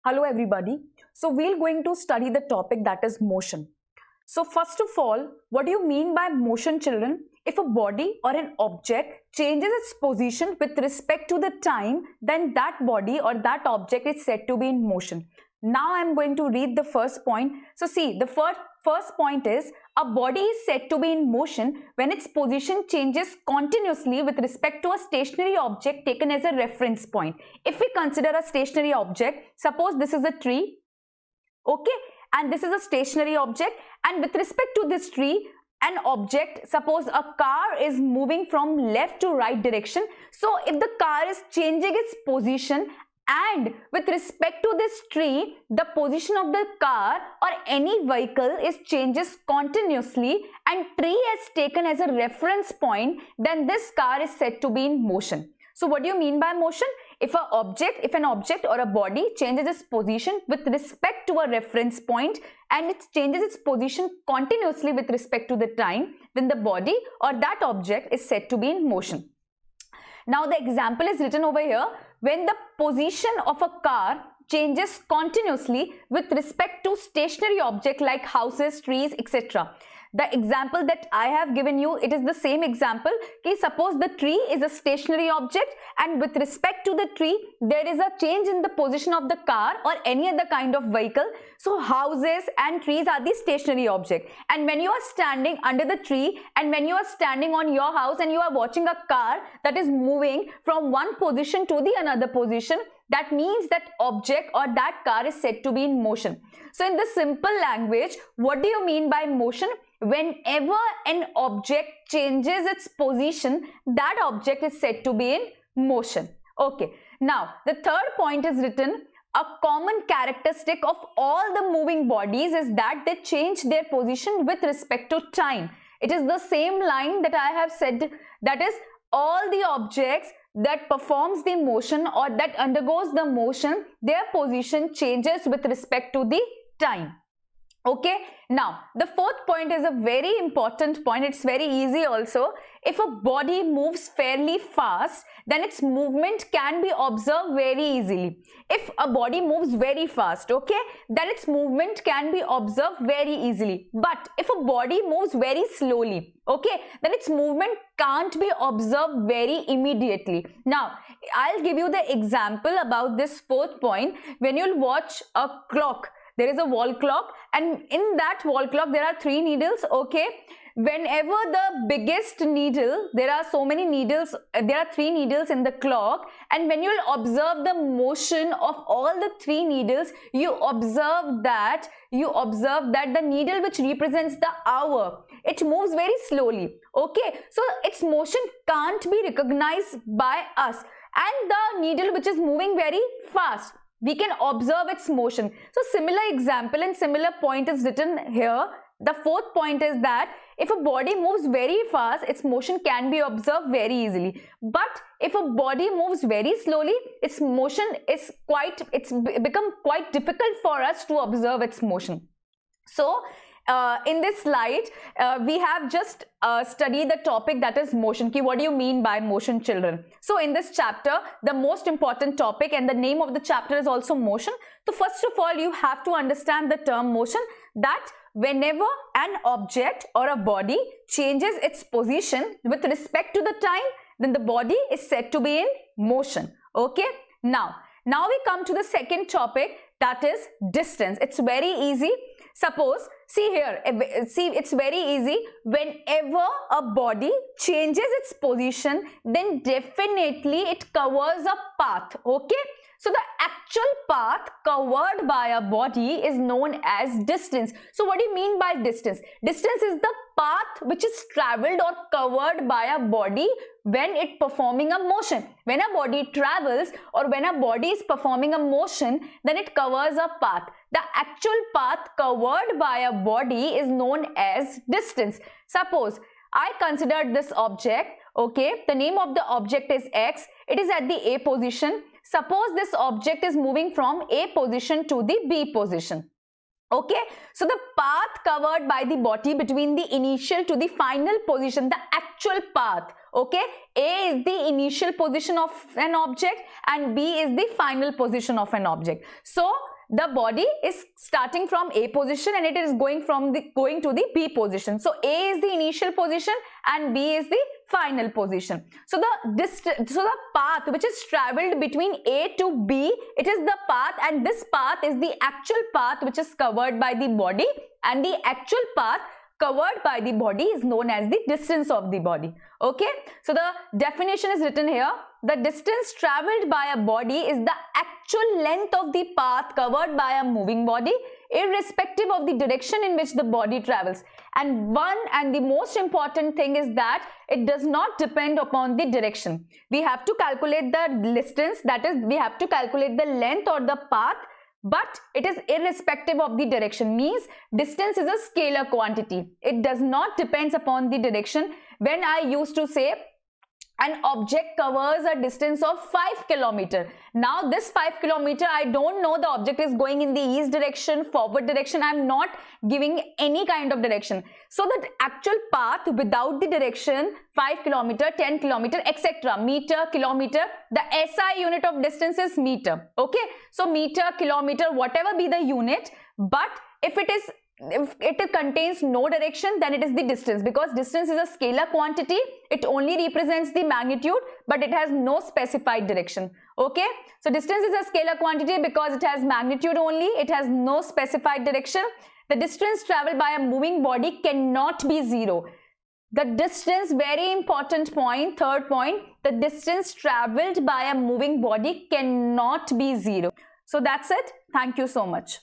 Hello everybody. So we're going to study the topic that is motion. So first of all, what do you mean by motion, children? If a body or an object changes its position with respect to the time, then that body or that object is said to be in motion. Now I'm going to read the first point. So see, the first point is a body is said to be in motion when its position changes continuously with respect to a stationary object taken as a reference point. If we consider a stationary object, suppose this is a tree, okay, and this is a stationary object, and with respect to this tree, an object, suppose a car is moving from left to right direction. So if the car is changing its position and with respect to this tree, the position of the car or any vehicle is changes continuously and tree is taken as a reference point, then this car is said to be in motion. So what do you mean by motion? If an object or a body changes its position with respect to a reference point and it changes its position continuously with respect to the time, then the body or that object is said to be in motion. Now the example is written over here. When the position of a car changes continuously with respect to stationary object like houses, trees, etc. The example that I have given you, it is the same example. Okay, suppose the tree is a stationary object and with respect to the tree, there is a change in the position of the car or any other kind of vehicle. So houses and trees are the stationary object. And when you are standing under the tree and when you are standing on your house and you are watching a car that is moving from one position to the another position, that means that object or that car is said to be in motion. So in the simple language, what do you mean by motion? Whenever an object changes its position, that object is said to be in motion. Okay. Now, the third point is written, a common characteristic of all the moving bodies is that they change their position with respect to time. It is the same line that I have said, that is, all the objects that performs the motion or that undergoes the motion, their position changes with respect to the time. Okay, now the fourth point is a very important point. It's very easy also. If a body moves fairly fast, then its movement can be observed very easily. If a body moves very fast, okay, then its movement can be observed very easily. But if a body moves very slowly, okay, then its movement can't be observed very immediately. Now, I'll give you the example about this fourth point. When you'll watch a clock, there is a wall clock and in that wall clock there are 3 needles, okay. Whenever the biggest needle, there are so many needles, there are 3 needles in the clock, and when you will observe the motion of all the 3 needles, you observe that the needle which represents the hour, it moves very slowly, okay. So its motion can't be recognized by us, and the needle which is moving very fast, we can observe its motion. So similar example and similar point is written here. The fourth point is that if a body moves very fast, its motion can be observed very easily. But if a body moves very slowly, its motion is become quite difficult for us to observe its motion. So in this slide, we have just studied the topic that is motion. What do you mean by motion, children? So in this chapter, the most important topic and the name of the chapter is also motion. So first of all, you have to understand the term motion, that whenever an object or a body changes its position with respect to the time, then the body is said to be in motion. Okay. Now we come to the second topic, that is distance. It's very easy. Suppose, see here, it's very easy. Whenever a body changes its position, then definitely it covers a path, okay. So the actual path covered by a body is known as distance. So what do you mean by distance? Distance is the path which is traveled or covered by a body when it performing a motion. When a body travels or when a body is performing a motion, then it covers a path. The actual path covered by a body is known as distance. Suppose I considered this object, okay, the name of the object is X, it is at the A position. Suppose this object is moving from A position to the B position. Okay, so the path covered by the body between the initial to the final position, the actual path, okay, A is the initial position of an object and B is the final position of an object. So the body is starting from A position and it is going to the B position. So A is the initial position and B is the final position. So the path which is traveled between A to B, it is the path, and this path is the actual path which is covered by the body, and the actual path covered by the body is known as the distance of the body. Okay, so the definition is written here. The distance traveled by a body is the actual length of the path covered by a moving body, irrespective of the direction in which the body travels. And the most important thing is that it does not depend upon the direction. We have to calculate the distance, that is, we have to calculate the length or the path, but it is irrespective of the direction. Means distance is a scalar quantity. It does not depend upon the direction. When I used to say an object covers a distance of 5 kilometers. Now this 5 kilometers, I don't know the object is going in the east direction, forward direction. I'm not giving any kind of direction. So the actual path without the direction, 5 kilometers, 10 kilometers, etc. Meter, kilometer, the SI unit of distance is meter. Okay, so meter, kilometer, whatever be the unit, but if it contains no direction, then it is the distance, because distance is a scalar quantity. It only represents the magnitude, but it has no specified direction. Okay, so distance is a scalar quantity because it has magnitude only, it has no specified direction. The distance traveled by a moving body cannot be zero. The distance, very important point, third point, the distance traveled by a moving body cannot be zero. So that's it. Thank you so much.